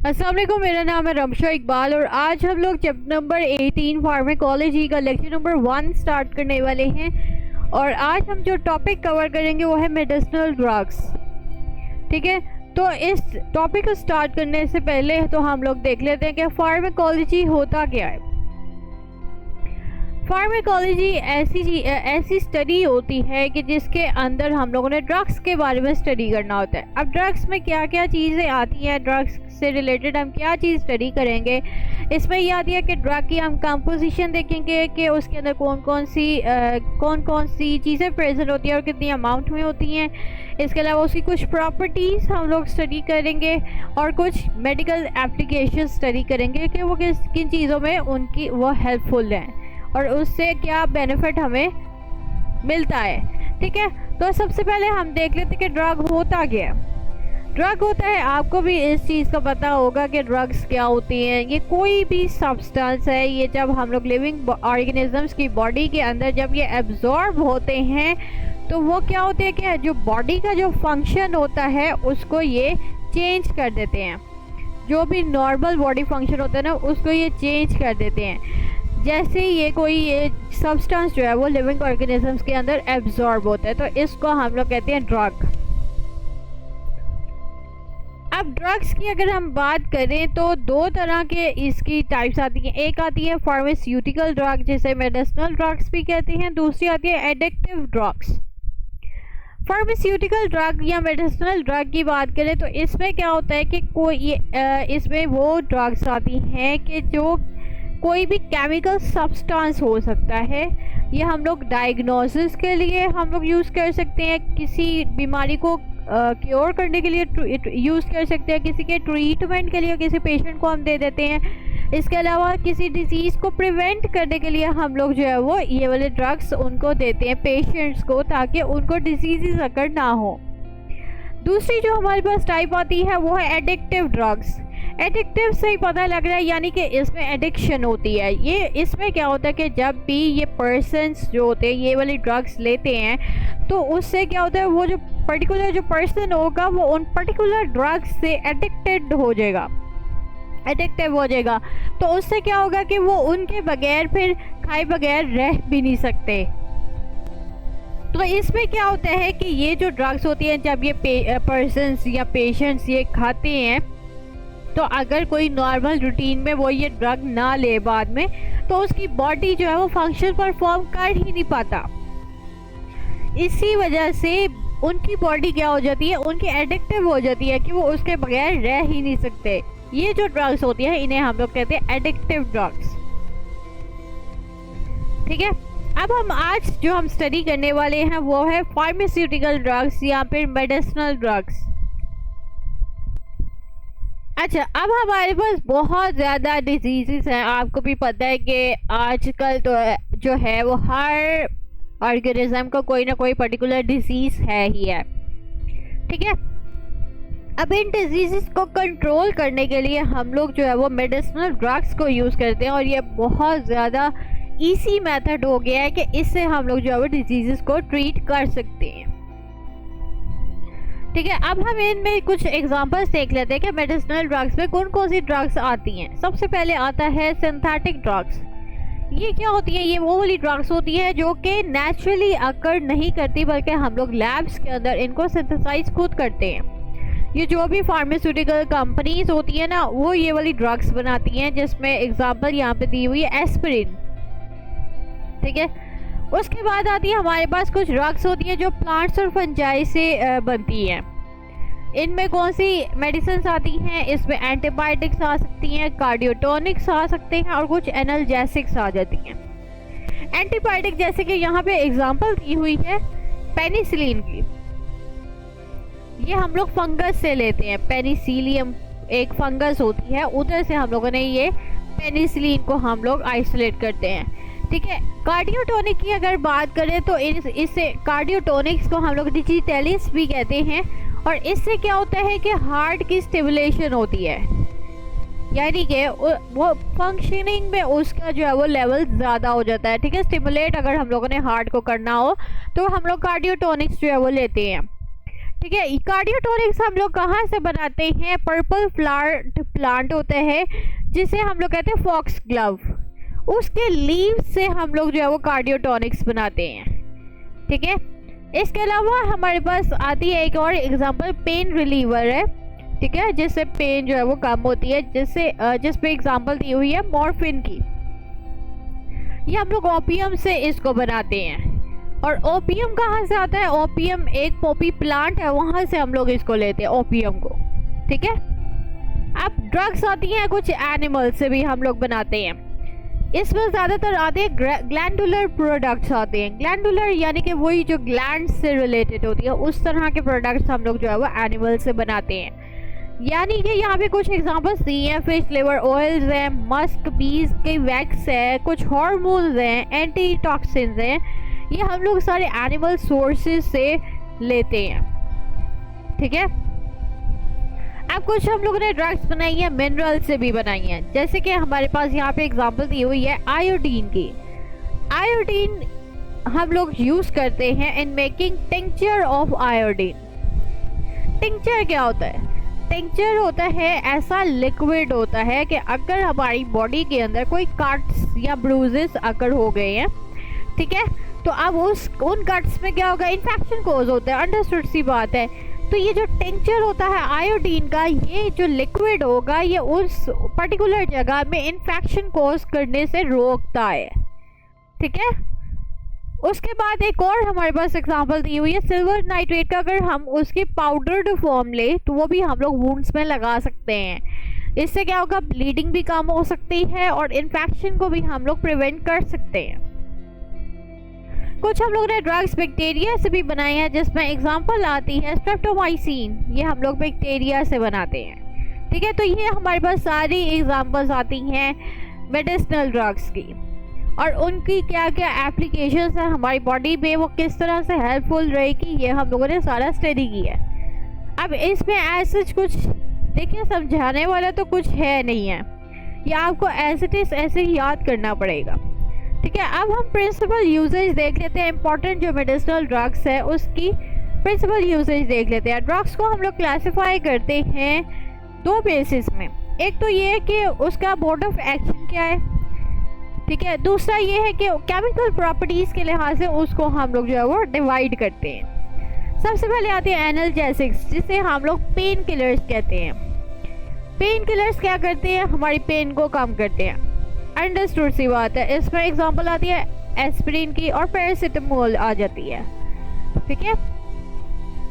अस्सलाम वालेकुम, मेरा नाम है रमशा इकबाल और आज हम लोग चैप्टर नंबर 18 फार्माकोलॉजी का लेक्चर नंबर 1 स्टार्ट करने वाले हैं। और आज हम जो टॉपिक कवर करेंगे वो है मेडिसिनल ड्रग्स। ठीक है, तो इस टॉपिक को स्टार्ट करने से पहले तो हम लोग देख लेते हैं कि फार्माकोलॉजी होता क्या है। फार्माकोलॉजी ऐसी स्टडी होती है कि जिसके अंदर हम लोगों ने ड्रग्स के बारे में स्टडी करना होता है। अब ड्रग्स में क्या क्या चीज़ें आती हैं, ड्रग्स से रिलेटेड हम क्या चीज़ स्टडी करेंगे। इसमें यह आती है कि ड्रग की हम कंपोजिशन देखेंगे कि उसके अंदर कौन कौन सी चीज़ें प्रेजेंट होती हैं और कितनी अमाउंट में होती हैं। इसके अलावा उसकी कुछ प्रॉपर्टीज़ हम लोग स्टडी करेंगे और कुछ मेडिकल एप्लीकेशन स्टडी करेंगे कि वो किन चीज़ों में उनकी वो हेल्पफुल हैं और उससे क्या बेनिफिट हमें मिलता है। ठीक है, तो सबसे पहले हम देख लेते हैं कि ड्रग होता क्या है। ड्रग होता है, आपको भी इस चीज़ का पता होगा कि ड्रग्स क्या होती हैं। ये कोई भी सब्सटेंस है, ये जब हम लोग लिविंग ऑर्गेनिजम्स की बॉडी के अंदर जब ये एब्जॉर्ब होते हैं तो वो क्या होते हैं कि जो बॉडी का जो फंक्शन होता है उसको ये चेंज कर देते हैं। जो भी नॉर्मल बॉडी फंक्शन होता है ना उसको ये चेंज कर देते हैं। जैसे ये सब्सटेंस जो है वो लिविंग ऑर्गेनिजम्स के अंदर एब्जॉर्ब होता है तो इसको हम लोग कहते हैं ड्रग। अब ड्रग्स की अगर हम बात करें तो दो तरह के इसकी टाइप्स आती हैं। एक आती है फार्मास्यूटिकल ड्रग जिसे मेडिसिनल ड्रग्स भी कहते हैं, दूसरी आती है एडिक्टिव ड्रग्स। फार्मास्यूटिकल ड्रग या मेडिसिनल ड्रग की बात करें तो इसमें क्या होता है कि इसमें वो ड्रग्स आती हैं कि जो कोई भी केमिकल सब्सटेंस हो सकता है। ये हम लोग डायग्नोसिस के लिए हम लोग यूज़ कर सकते हैं, किसी बीमारी को क्योर करने के लिए यूज़ कर सकते हैं, किसी के ट्रीटमेंट के लिए किसी पेशेंट को हम दे देते हैं। इसके अलावा किसी डिजीज़ को प्रिवेंट करने के लिए हम लोग जो है वो ये वाले ड्रग्स उनको देते हैं पेशेंट्स को, ताकि उनको डिजीज़ अकर ना हो। दूसरी जो हमारे पास टाइप आती है वो है एडिक्टिव ड्रग्स। एडिक्टिव से ही पता लग रहा है, यानी कि इसमें एडिक्शन होती है। ये इसमें क्या होता है कि जब भी ये पर्सन्स जो होते हैं ये वाली ड्रग्स लेते हैं तो उससे क्या होता है, वो जो पर्टिकुलर जो पर्सन होगा वो उन पर्टिकुलर ड्रग्स से एडिक्टेड हो जाएगा, एडिक्टिव हो जाएगा। तो उससे क्या होगा कि वो उनके बगैर फिर खाए बगैर रह भी नहीं सकते। तो इसमें क्या होता है कि ये जो ड्रग्स होती हैं जब ये पर्सन्स या पेशेंट्स ये खाते हैं तो अगर कोई नॉर्मल रूटीन में वो ये ड्रग ना ले बाद में तो उसकी बॉडी जो है वो फंक्शन परफॉर्म कर ही नहीं पाता। इसी वजह से उनकी बॉडी क्या हो जाती है, उनकी एडिक्टिव हो जाती है कि वो उसके बगैर रह ही नहीं सकते। ये जो ड्रग्स होती है इन्हें हम लोग कहते हैं एडिक्टिव ड्रग्स। ठीक है, अब आज जो हम स्टडी करने वाले हैं वो है फार्मास्यूटिकल ड्रग्स या फिर मेडिसिनल ड्रग्स। अच्छा, अब हमारे पास बहुत ज़्यादा डिजीज़ हैं। आपको भी पता है कि आजकल तो जो है वो हर ऑर्गेनिज्म को कोई ना कोई पर्टिकुलर डिजीज़ है ही है। ठीक है, अब इन डिजीज़ को कंट्रोल करने के लिए हम लोग जो है वो मेडिसिनल ड्रग्स को यूज़ करते हैं और ये बहुत ज़्यादा इजी मेथड हो गया है कि इससे हम लोग जो है वो डिजीज़ को ट्रीट कर सकते हैं। ठीक है, अब हम इनमें कुछ एग्जांपल्स देख लेते हैं कि मेडिसिनल ड्रग्स में कौन कौन सी ड्रग्स आती हैं। सबसे पहले आता है सिंथेटिक ड्रग्स। ये क्या होती है, ये वो वाली ड्रग्स होती है जो कि नेचुरली अकर नहीं करती बल्कि हम लोग लैब्स के अंदर इनको सिंथेसाइज खुद करते हैं। ये जो भी फार्मास्यूटिकल कंपनीज होती है ना वो ये वाली ड्रग्स बनाती हैं, जिसमें एग्जाम्पल यहाँ पे दी हुई है एस्पिरिन। ठीक है, उसके बाद आती है हमारे पास कुछ ड्रग्स होती है जो प्लांट्स और फंजाई से बनती हैं। इनमें कौन सी मेडिसिन आती हैं, इसमें एंटीबायोटिक्स आ सकती हैं, कार्डियोटोनिक्स आ सकते हैं और कुछ एनाल्जेसिक्स आ जाती हैं। एंटीबायोटिक जैसे कि यहाँ पे एग्जांपल दी हुई है पेनिसिलिन की। ये हम लोग फंगस से लेते हैं, पेनिसिलियम एक फंगस होती है, उधर से हम लोगों ने ये पेनिसिलिन को हम लोग आइसोलेट करते हैं। ठीक है, कार्डियोटोनिक की अगर बात करें तो इससे कार्डियोटोनिक्स को हम लोग डिजिटलिस भी कहते हैं और इससे क्या होता है कि हार्ट की स्टिमुलेशन होती है, यानी कि वो फंक्शनिंग में उसका जो है वो लेवल ज़्यादा हो जाता है। ठीक है, स्टिमुलेट अगर हम लोगों ने हार्ट को करना हो तो हम लोग कार्डियोटोनिक्स जो है वो लेते हैं। ठीक है। कार्डियोटोनिक्स हम लोग कहाँ से बनाते हैं? पर्पल प्लांट होता है जिसे हम लोग कहते हैं फॉक्स ग्लव, उसके लीव से हम लोग जो है वो कार्डियोटोनिक्स बनाते हैं। ठीक है। इसके अलावा हमारे पास आती है एक और एग्जांपल, पेन रिलीवर है। ठीक है, जिससे पेन जो है वो कम होती है, जिस पे एग्जांपल दी हुई है मॉर्फिन की। ये हम लोग ओपियम से इसको बनाते हैं। और ओपियम कहाँ से आता है? ओपियम एक पॉपी प्लांट है, वहाँ से हम लोग इसको लेते हैं ओपियम को। ठीक है। अब ड्रग्स आती हैं कुछ एनिमल से भी हम लोग बनाते हैं। इसमें ज़्यादातर आते हैं ग्लैंडुलर प्रोडक्ट्स आते हैं। ग्लैंडुलर यानी कि वही जो ग्लैंड से रिलेटेड होती है, उस तरह के प्रोडक्ट्स हम लोग जो है वो एनिमल से बनाते हैं। यानी कि यहाँ पे कुछ एग्जांपल्स दी हैं, फिश लिवर ऑयल्स हैं, मस्क बीज के वैक्स है, कुछ हार्मोन्स हैं, एंटी टॉक्सिन्स हैं। ये हम लोग सारे एनिमल सोर्सेज से लेते हैं। ठीक है। अब कुछ हम लोगों ने ड्रग्स बनाई हैं मिनरल से भी बनाई हैं, जैसे कि हमारे पास यहाँ पे एग्जांपल दी हुई है आयोडीन की। आयोडीन हम लोग यूज करते हैं in making tincture of iodine. Tincture क्या होता है? टिंक्चर होता है ऐसा लिक्विड होता है कि अगर हमारी बॉडी के अंदर कोई कट्स या ब्रूजेस अगर हो गए हैं, ठीक है, तो अब उन कट्स में क्या होगा? इन्फेक्शन कोज होता है, अंडरस्टूड सी बात है। तो ये जो टिंक्चर होता है आयोडीन का, ये जो लिक्विड होगा ये उस पर्टिकुलर जगह में इन्फेक्शन कोज करने से रोकता है। ठीक है। उसके बाद एक और हमारे पास एग्जांपल दी हुई है सिल्वर नाइट्रेट का। अगर हम उसकी पाउडर्ड फॉर्म ले तो वो भी हम लोग वुंड्स में लगा सकते हैं। इससे क्या होगा? ब्लीडिंग भी कम हो सकती है और इन्फेक्शन को भी हम लोग प्रिवेंट कर सकते हैं। कुछ हम लोग ने ड्रग्स बैक्टीरिया से भी बनाए हैं, जिसमें एग्जांपल आती है स्ट्रेप्टोमाइसिन। ये हम लोग बैक्टीरिया से बनाते हैं। ठीक है। तो ये हमारे पास सारी एग्जांपल्स आती हैं मेडिसिनल ड्रग्स की, और उनकी क्या क्या एप्लीकेशंस हैं हमारी बॉडी में, वो किस तरह से हेल्पफुल रहेगी, ये हम लोगों ने सारा स्टडी किया है। अब इसमें ऐसे कुछ देखिए समझाने वाला तो कुछ है नहीं है, या आपको ऐसे ही याद करना पड़ेगा। ठीक है। अब हम प्रिंसिपल यूजेज देख लेते हैं। इंपॉर्टेंट जो मेडिसिनल ड्रग्स है उसकी प्रिंसिपल यूजेज देख लेते हैं। ड्रग्स को हम लोग क्लासिफाई करते हैं दो बेसिस में। एक तो ये है कि उसका मोड ऑफ एक्शन क्या है, ठीक है। दूसरा ये है कि केमिकल प्रॉपर्टीज़ के लिहाज से उसको हम लोग जो है वो डिवाइड करते हैं। सबसे पहले आते हैं एनाल्जेसिक्स, जिसे हम लोग पेन किलर्स कहते हैं। पेन किलर्स क्या करते हैं? हमारी पेन को कम करते हैं, अंडरस्टूड सी बात है। इसमें एग्जांपल आती है एस्पिरिन की और पैरासीटामोल आ जाती है। ठीक है।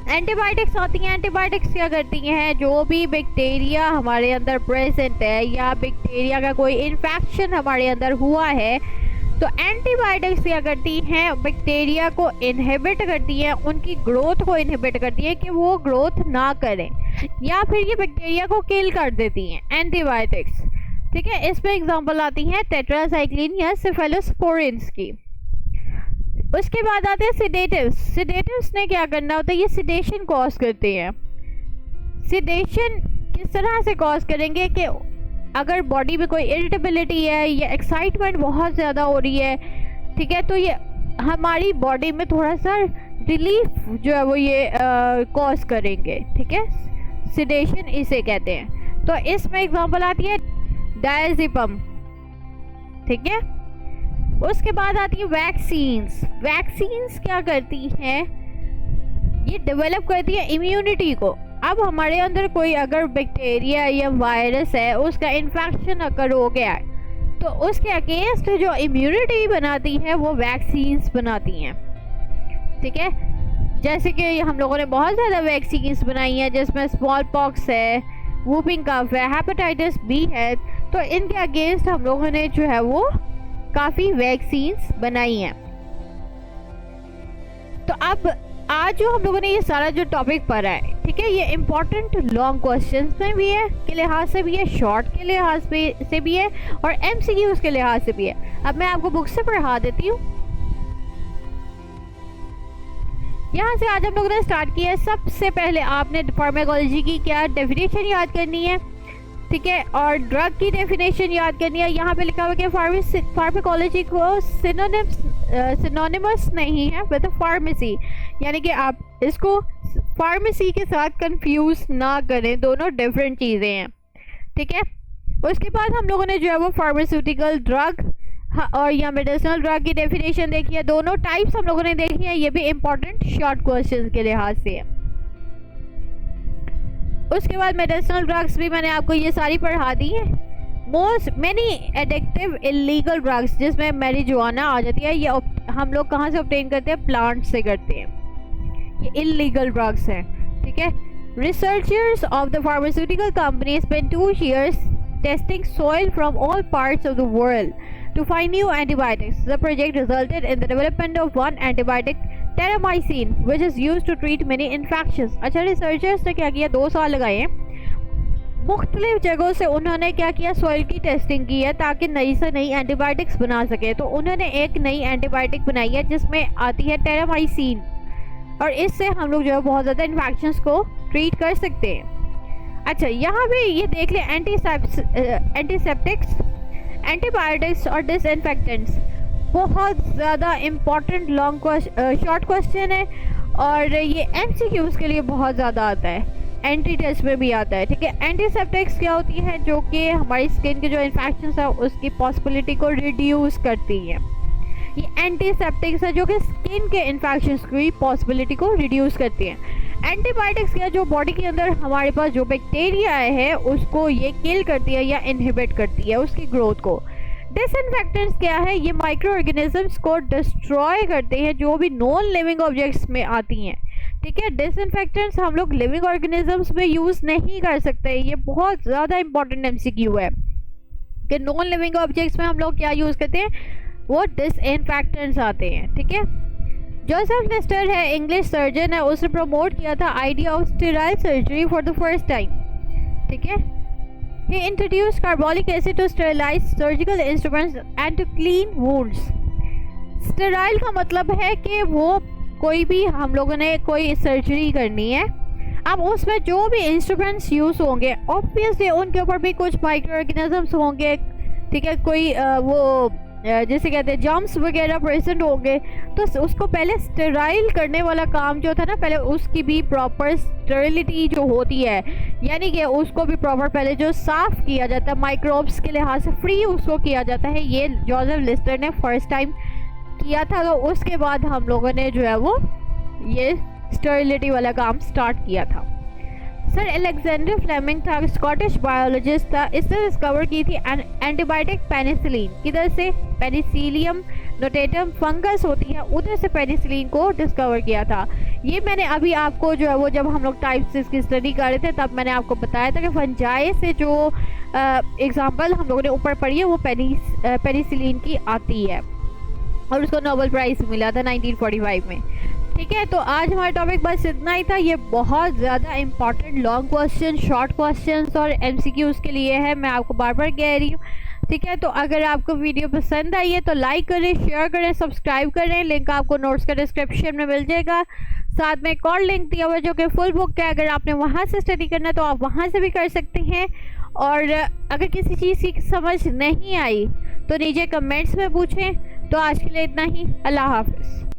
एंटीबायोटिक्स आती हैं। एंटीबायोटिक्स क्या करती हैं? जो भी बैक्टीरिया हमारे अंदर प्रेजेंट है या बैक्टीरिया का कोई इन्फेक्शन हमारे अंदर हुआ है, तो एंटीबायोटिक्स क्या करती हैं? बैक्टीरिया को इनहिबिट करती हैं, उनकी ग्रोथ को इनहिबिट करती है कि वो ग्रोथ ना करें, या फिर ये बैक्टीरिया को किल कर देती हैं एंटीबायोटिक्स। ठीक है। इसमें एग्जांपल आती हैं टेट्रासाइक्लिन या सेफेलोस्पोरिन्स की। उसके बाद आते हैं सिडेटिव्स। सिडेटिव्स ने क्या करना होता है? ये सिडेशन कॉज करते हैं। सिडेशन किस तरह से कॉज करेंगे कि अगर बॉडी में कोई इरिटेबिलिटी है या एक्साइटमेंट बहुत ज़्यादा हो रही है, ठीक है, तो ये हमारी बॉडी में थोड़ा सा रिलीफ जो है वो ये कॉज करेंगे। ठीक है। सिडेशन इसे कहते हैं। तो इसमें एग्जांपल आती है डायज़ेपम। ठीक है। उसके बाद आती है वैक्सीन्स। वैक्सीन्स क्या करती हैं? ये डेवलप करती है इम्यूनिटी को। अब हमारे अंदर कोई अगर बैक्टीरिया या वायरस है, उसका इन्फेक्शन अगर हो गया है, तो उसके अगेंस्ट जो इम्यूनिटी बनाती है वो वैक्सीन्स बनाती हैं। ठीक है। जैसे कि हम लोगों ने बहुत ज़्यादा वैक्सीन्स बनाई हैं, जिसमें स्मॉल पॉक्स है, वूपिंग कफ है, हेपेटाइटिस बी है। तो इनके अगेंस्ट हम लोगों ने जो है वो काफ़ी वैक्सीन्स बनाई हैं। तो अब आज जो हम लोगों ने ये सारा जो टॉपिक पढ़ा है, ठीक है, ये इम्पोर्टेंट लॉन्ग क्वेश्चंस में भी है के लिहाज से भी है, शॉर्ट के लिहाज से भी है, और एमसीक्यूज के लिहाज से भी है। अब मैं आपको बुक से पढ़ा देती हूँ। यहाँ से आज हम लोगों ने स्टार्ट किया है। सबसे पहले आपने फार्माकोलॉजी की क्या डेफिनेशन याद करनी है, ठीक है, और ड्रग की डेफिनेशन याद करनी है। यहाँ पे लिखा हुआ है कि फार्माकोलॉजी को सिनोनिमस नहीं है विद फार्मेसी, यानी कि आप इसको फार्मेसी के साथ कंफ्यूज ना करें, दोनों डिफरेंट चीज़ें हैं, ठीक है। उसके बाद हम लोगों ने जो है वो फार्मास्यूटिकल ड्रग और या मेडिसिनल ड्रग की डेफिनेशन देखी है, दोनों टाइप्स हम लोगों ने देखी है, ये भी इम्पोर्टेंट शॉर्ट क्वेश्चन के लिहाज से है। उसके बाद मेडिसिनल ड्रग्स भी मैंने आपको ये सारी पढ़ा दी है। Most many addictive illegal drugs जिसमें मैरिजुआना आ जाती है, ये हम लोग कहाँ से ऑब्टेन करते हैं, प्लांट से करते हैं, ये इलीगल ड्रग्स हैं, ठीक है। Researchers of the pharmaceutical company spend 2 years testing soil from all parts of the world to find new antibiotics. The project resulted in the development of one antibiotic, terramycin, which is used to treat many infections. अच्छा, researchers ने क्या किया, 2 साल लगाए हैं, मुख्तलिफ जगहों से उन्होंने क्या किया, सॉइल की टेस्टिंग की है ताकि नई से नई एंटीबायोटिक्स बना सके। तो उन्होंने एक नई एंटीबायोटिक बनाई है जिसमें आती है टेरामाइसिन, और इससे हम लोग जो है बहुत ज़्यादा इन्फेक्शंस को ट्रीट कर सकते हैं। अच्छा, यहाँ भी ये देख लें, एंटीसेप्टिक्स, एंटीबायोटिक्स और डिसइंफेक्टेंट्स, बहुत ज़्यादा इम्पॉर्टेंट शॉर्ट क्वेश्चन है, और ये MCQs के लिए बहुत ज़्यादा आता है, एंटी टेस्ट में भी आता है, ठीक है। एंटीसेप्टिक्स क्या होती है, जो कि हमारी स्किन के जो इन्फेक्शंस है उसकी पॉसिबिलिटी को रिड्यूस करती है। ये एंटीसेप्टिक्स है जो कि स्किन के इन्फेक्शंस की पॉसिबिलिटी को रिड्यूस करती है। एंटीबायोटिक्स क्या, जो बॉडी के अंदर हमारे पास जो बैक्टीरिया है उसको ये किल करती है या इनहिबिट करती है उसकी ग्रोथ को। डिसइंफेक्टेंट्स क्या है, ये माइक्रो ऑर्गेनिजम्स को डिस्ट्रॉय करते हैं जो भी नॉन लिविंग ऑब्जेक्ट्स में आती हैं, ठीक है। डिसइंफेक्टेंट्स हम लोग लिविंग ऑर्गेनिजम्स में यूज़ नहीं कर सकते, ये बहुत ज़्यादा इंपॉर्टेंट MCQ है कि नॉन लिविंग ऑब्जेक्ट्स में हम लोग क्या यूज़ करते हैं, वो डिसइंफेक्टेंट्स आते हैं, ठीक है। जोसेफ लिस्टर है, इंग्लिश सर्जन है, उसने प्रमोट किया था idea of sterile surgery for the first time, ठीक है। He introduced carbolic acid to sterilize surgical instruments and to clean wounds. Sterile का मतलब है कि वो कोई भी हम लोगों ने कोई सर्जरी करनी है, अब उसमें जो भी इंस्ट्रूमेंट्स यूज़ होंगे ऑब्वियसली उनके ऊपर भी कुछ माइक्रो ऑर्गेनिजम्स होंगे, ठीक है, कोई वो जैसे कहते हैं जर्म्स वगैरह प्रेजेंट होंगे, तो उसको पहले स्टेराइल करने वाला काम जो था ना, पहले उसकी भी प्रॉपर स्टेरिलिटी जो होती है, यानी कि उसको भी प्रॉपर पहले जो साफ़ किया जाता है, माइक्रोब्स के लिहाज से फ्री उसको किया जाता है, ये जोसेफ लिस्टर ने फर्स्ट टाइम किया था। तो उसके बाद हम लोगों ने जो है वो ये स्टेरिलिटी वाला काम स्टार्ट किया था। सर अलेक्जेंडर फ्लेमिंग था, स्कॉटिश बायोलॉजिस्ट था, इसने डिस्कवर की थी एंटीबायोटिक पेनिसिलिन, किधर से, पेनिसिलियम नोटेटम फंगस होती है उधर से पेनिसिलिन को डिस्कवर किया था। ये मैंने अभी आपको जो है वो जब हम लोग टाइप्स इसकी स्टडी कर रहे थे तब मैंने आपको बताया था कि फंजाई से जो एग्जाम्पल हम लोगों ने ऊपर पढ़ी है वो पेनिसिलिन की आती है, और उसको नोबेल प्राइज़ मिला था 1945 में, ठीक है। तो आज हमारा टॉपिक बस इतना ही था। ये बहुत ज़्यादा important long question, short questions और MCQs के लिए है, मैं आपको बार बार कह रही हूँ, ठीक है। तो अगर आपको वीडियो पसंद आई है तो लाइक करें, शेयर करें, सब्सक्राइब करें, लिंक आपको नोट्स का डिस्क्रिप्शन में मिल जाएगा। साथ में एक और लिंक दिया हुआ है जो कि फुल बुक है, अगर आपने वहाँ से स्टडी करना है तो आप वहाँ से भी कर सकते हैं। और अगर किसी चीज़ की समझ नहीं आई तो नीचे कमेंट्स में पूछें। तो आज के लिए इतना ही, अल्लाह हाफिज़।